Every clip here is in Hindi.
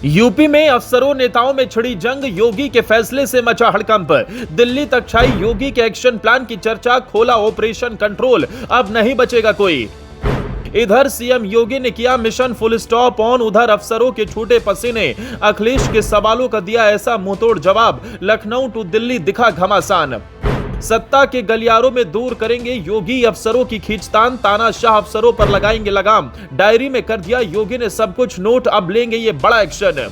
यूपी में अफसरों नेताओं में छिड़ी जंग, योगी के फैसले से मचा हड़कंप। दिल्ली तक छाई योगी के एक्शन प्लान की चर्चा, खोला ऑपरेशन कंट्रोल, अब नहीं बचेगा कोई। इधर सीएम योगी ने किया मिशन फुल स्टॉप ऑन, उधर अफसरों के छूटे पसीने। अखिलेश के सवालों का दिया ऐसा मुंहतोड़ जवाब, लखनऊ टू दिल्ली दिखा घमासान। सत्ता के गलियारों में दूर करेंगे योगी अफसरों की खींचतान, तानाशाह अफसरों पर लगाएंगे लगाम। डायरी में कर दिया योगी ने सब कुछ नोट, अब लेंगे ये बड़ा एक्शन।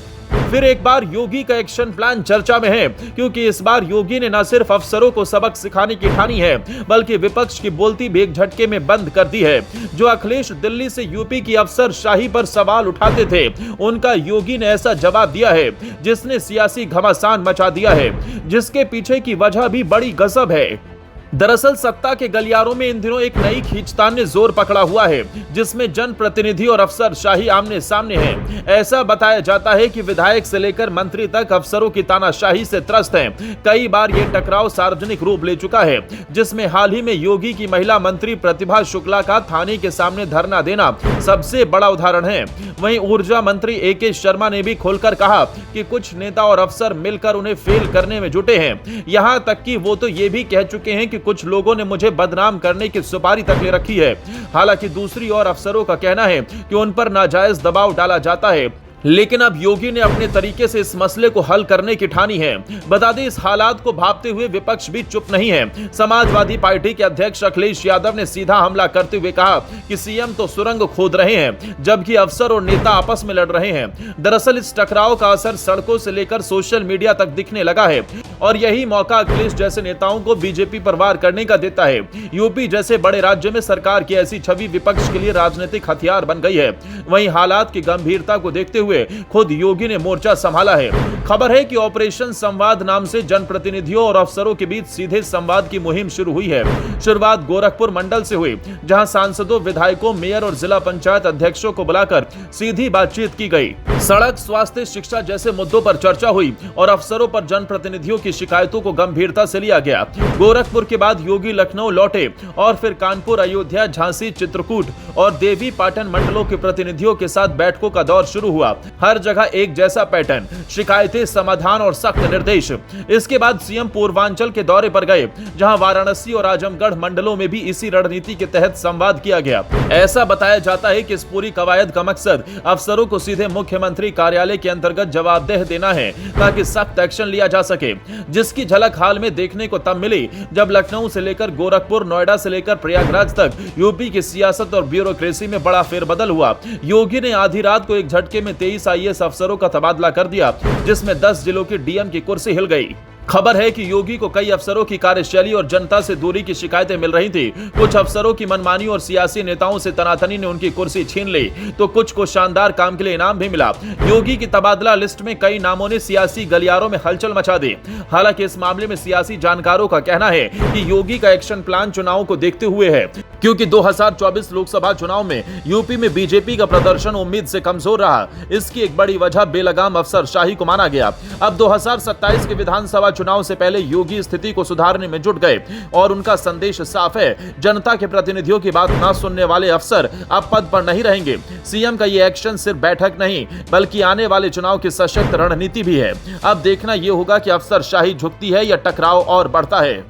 फिर एक बार योगी का एक्शन प्लान चर्चा में है, क्योंकि इस बार योगी ने न सिर्फ अफसरों को सबक सिखाने की ठानी है, बल्कि विपक्ष की बोलती भी एक झटके में बंद कर दी है। जो अखिलेश दिल्ली से यूपी की अफसरशाही पर सवाल उठाते थे, उनका योगी ने ऐसा जवाब दिया है जिसने सियासी घमासान मचा दिया है, जिसके पीछे की वजह भी बड़ी गजब है। दरअसल सत्ता के गलियारों में इन दिनों एक नई खींचतान ने जोर पकड़ा हुआ है, जिसमें जनप्रतिनिधि और अफसरशाही आमने सामने हैं। ऐसा बताया जाता है कि विधायक से लेकर मंत्री तक अफसरों की तानाशाही से त्रस्त हैं। कई बार ये टकराव सार्वजनिक रूप ले चुका है, जिसमें हाल ही में योगी की महिला मंत्री प्रतिभा शुक्ला का थाने के सामने धरना देना सबसे बड़ा उदाहरण है। वहीं ऊर्जा मंत्री AK शर्मा ने भी खुलकर कहा कि कुछ नेता और अफसर मिलकर उन्हें फेल करने में जुटे हैं। यहां तक कि वो तो ये भी कह चुके हैं कि कुछ लोगों ने मुझे बदनाम करने की सुपारी तक ले रखी है। हालांकि दूसरी ओर अफसरों का कहना है कि उन पर नाजायज दबाव डाला जाता है, लेकिन अब योगी ने अपने तरीके से इस मसले को हल करने की ठानी है। बता दें, इस हालात को भांपते हुए विपक्ष भी चुप नहीं है। समाजवादी पार्टी के अध्यक्ष अखिलेश यादव ने सीधा हमला करते हुए कहा कि सीएम तो सुरंग खोद रहे हैं, जबकि अफसर और नेता आपस में लड़ रहे हैं। दरअसल इस टकराव का असर सड़कों से लेकर सोशल मीडिया तक दिखने लगा है, और यही मौका अखिलेश जैसे नेताओं को बीजेपी पर वार करने का देता है। यूपी जैसे बड़े राज्य में सरकार की ऐसी छवि विपक्ष के लिए राजनीतिक हथियार बन गई है। वहीं हालात की गंभीरता को देखते हुए खुद योगी ने मोर्चा संभाला है। खबर है कि ऑपरेशन संवाद नाम से जनप्रतिनिधियों और अफसरों के बीच सीधे संवाद की मुहिम शुरू हुई है। शुरुआत गोरखपुर मंडल से हुई, जहां सांसदों, विधायकों, मेयर और जिला पंचायत अध्यक्षों को बुलाकर सीधी बातचीत की गई। सड़क, स्वास्थ्य, शिक्षा जैसे मुद्दों पर चर्चा हुई और अफसरों पर जनप्रतिनिधियों की शिकायतों को गंभीरता से लिया गया। गोरखपुर के बाद योगी लखनऊ लौटे और फिर कानपुर, अयोध्या, झांसी, चित्रकूट और देवी पाटन मंडलों के प्रतिनिधियों के साथ बैठकों का दौर शुरू हुआ। हर जगह एक जैसा पैटर्न, शिकायतें, समाधान और सख्त निर्देश। इसके बाद सीएम पूर्वांचल के दौरे पर गए, जहां वाराणसी और आजमगढ़ मंडलों में भी इसी रणनीति के तहत संवाद किया गया। ऐसा बताया जाता है कि इस पूरी कवायद का मकसद अफसरों को सीधे मुख्यमंत्री कार्यालय के अंतर्गत जवाबदेह देना है, ताकि सख्त एक्शन लिया जा सके, जिसकी झलक हाल में देखने को तब मिली जब लखनऊ से लेकर गोरखपुर, नोएडा से लेकर प्रयागराज तक यूपी की सियासत और ब्यूरोक्रेसी में बड़ा फेरबदल हुआ। योगी ने आधी रात को एक झटके में 23 IAS अफसरों का तबादला कर दिया, जिसमें 10 जिलों की DM की कुर्सी हिल गई। खबर है कि योगी को कई अफसरों की कार्यशैली और जनता से दूरी की शिकायतें मिल रही थी। कुछ अफसरों की मनमानी और सियासी नेताओं से तनातनी ने उनकी कुर्सी छीन ली, तो कुछ को शानदार काम के लिए इनाम भी मिला। योगी की तबादला लिस्ट में कई नामों ने सियासी गलियारों में हलचल मचा दी। हालांकि इस मामले में सियासी जानकारों का कहना है कि योगी का एक्शन प्लान चुनाव को देखते हुए है, क्योंकि 2024 लोकसभा चुनाव में यूपी में बीजेपी का प्रदर्शन उम्मीद से कमजोर रहा। इसकी एक बड़ी वजह बेलगाम अफसरशाही को माना गया। अब 2027 के विधानसभा चुनाव से पहले योगी स्थिति को सुधारने में जुट गए और उनका संदेश साफ है, जनता के प्रतिनिधियों की बात ना सुनने वाले अफसर अब पद पर नहीं रहेंगे। सीएम का ये एक्शन सिर्फ बैठक नहीं, बल्कि आने वाले चुनाव की सशक्त रणनीति भी है। अब देखना यह होगा कि अफसरशाही झुकती है या टकराव और बढ़ता है।